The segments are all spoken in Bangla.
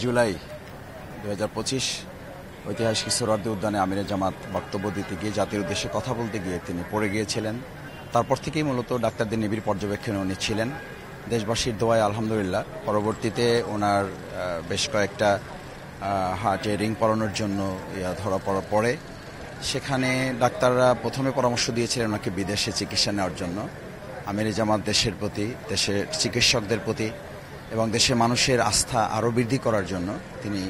জুলাই 2025 ঐতিহাসিক সোহরাওয়ার্দী উদ্যানে আমিরে জামাত বক্তব্য দিতে গিয়ে জাতির উদ্দেশ্যে কথা বলতে গিয়ে তিনি পড়ে গিয়েছিলেন। তারপর থেকেই মূলত ডাক্তারদের নিবিড় পর্যবেক্ষণে উনি ছিলেন। দেশবাসীর দোয়ায় আলহামদুলিল্লাহ পরবর্তীতে ওনার বেশ কয়েকটা হার্টে রিং পরানোর জন্য ধরা পড়ার পরে সেখানে ডাক্তাররা প্রথমে পরামর্শ দিয়েছিলেন ওনাকে বিদেশে চিকিৎসা নেওয়ার জন্য। আমিরে জামাত দেশের প্রতি, দেশের চিকিৎসকদের প্রতি এবং দেশের মানুষের আস্থা আরও বৃদ্ধি করার জন্য তিনি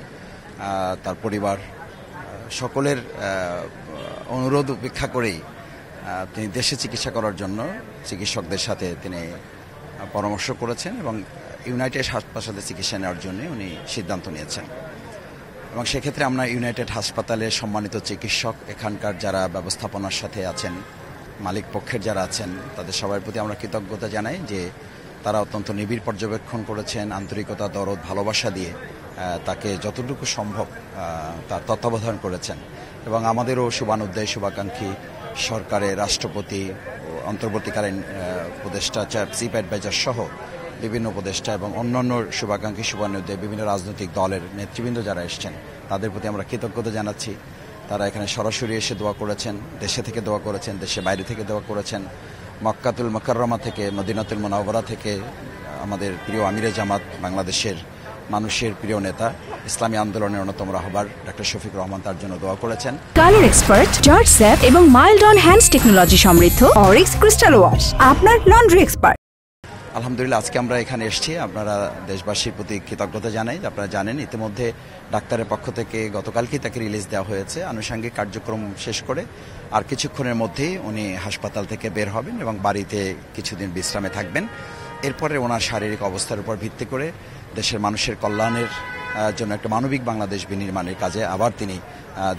তার পরিবার সকলের অনুরোধ উপেক্ষা করেই তিনি দেশে চিকিৎসা করার জন্য চিকিৎসকদের সাথে তিনি পরামর্শ করেছেন এবং ইউনাইটেড হাসপাতালে চিকিৎসা নেওয়ার জন্য উনি সিদ্ধান্ত নিয়েছেন। এবং সেক্ষেত্রে আমরা ইউনাইটেড হাসপাতালের সম্মানিত চিকিৎসক, এখানকার যারা ব্যবস্থাপনার সাথে আছেন, মালিক পক্ষের যারা আছেন, তাদের সবার প্রতি আমরা কৃতজ্ঞতা জানাই যে তারা অত্যন্ত নিবিড় পর্যবেক্ষণ করেছেন, আন্তরিকতা, দরদ, ভালোবাসা দিয়ে তাকে যতটুকু সম্ভব তার তত্ত্বাবধান করেছেন। এবং আমাদেরও শুভানুদ্দায়ী, শুভাকাঙ্ক্ষী সরকারের রাষ্ট্রপতি, অন্তর্বর্তীকালীন উপদেষ্টা, চিফ অ্যাডভাইজার সহ বিভিন্ন উপদেষ্টা এবং অন্যান্য শুভাকাঙ্ক্ষী, শুভানুদ্দায়ী বিভিন্ন রাজনৈতিক দলের নেতৃবৃন্দ যারা এসছেন তাদের প্রতি আমরা কৃতজ্ঞতা জানাচ্ছি। তারা এখানে সরাসরি এসে দোয়া করেছেন, দেশে থেকে দোয়া করেছেন, দেশের বাইরে থেকে দোয়া করেছেন, মক্কাতুল মুকাররমা থেকে, মদিনাতুল মুনাওয়ারা থেকে। আমাদের প্রিয় আমিরে জামাত, বাংলাদেশের মানুষের প্রিয় নেতা, ইসলামী আন্দোলনের অন্যতম রাহবার ডক্টর শফিকুর রহমান তার জন্য দোয়া করেছেন। কালার এক্সপার্ট, জর্জ স্যাপ এবং মাইল্ড অন হ্যান্ডস টেকনোলজি সমৃদ্ধ অরিক্স ক্রিস্টাল ওয়াশ আপনার লন্ড্রি এক্সপার্ট। আলহামদুলিল্লাহ, আজকে আমরা এখানে এসেছি। আপনারা দেশবাসীর প্রতি কৃতজ্ঞতা জানাই। আপনারা জানেন ইতিমধ্যে ডাক্তারের পক্ষ থেকে গতকালকেই তাকে রিলিজ দেওয়া হয়েছে। আনুষঙ্গিক কার্যক্রম শেষ করে আর কিছুক্ষণের মধ্যেই উনি হাসপাতাল থেকে বের হবেন এবং বাড়িতে কিছুদিন বিশ্রামে থাকবেন। এরপরে ওনার শারীরিক অবস্থার উপর ভিত্তি করে দেশের মানুষের কল্যাণের জন্য একটা মানবিক বাংলাদেশ বিনির্মাণের কাজে আবার তিনি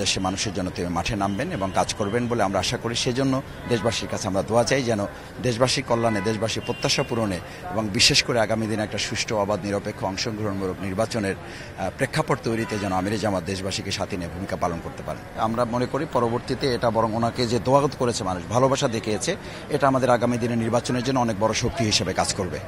দেশের মানুষের জন্য তিনি মাঠে নামবেন এবং কাজ করবেন বলে আমরা আশা করি। সেজন্য দেশবাসীর কাছে আমরা দোয়া চাই যেন দেশবাসীর কল্যাণে, দেশবাসীর প্রত্যাশা পূরণে এবং বিশেষ করে আগামী দিনে একটা সুষ্ঠু, অবাধ, নিরপেক্ষ, অংশগ্রহণমূলক নির্বাচনের প্রেক্ষাপট তৈরিতে যেন আমিরে জামাত দেশবাসীকে সাথে নিয়ে ভূমিকা পালন করতে পারেন। আমরা মনে করি পরবর্তীতে এটা বরং ওনাকে যে দোয়া করেছে মানুষ, ভালোবাসা দেখিয়েছে, এটা আমাদের আগামী দিনে নির্বাচনের জন্য অনেক বড় শক্তি হিসেবে কাজ করবে।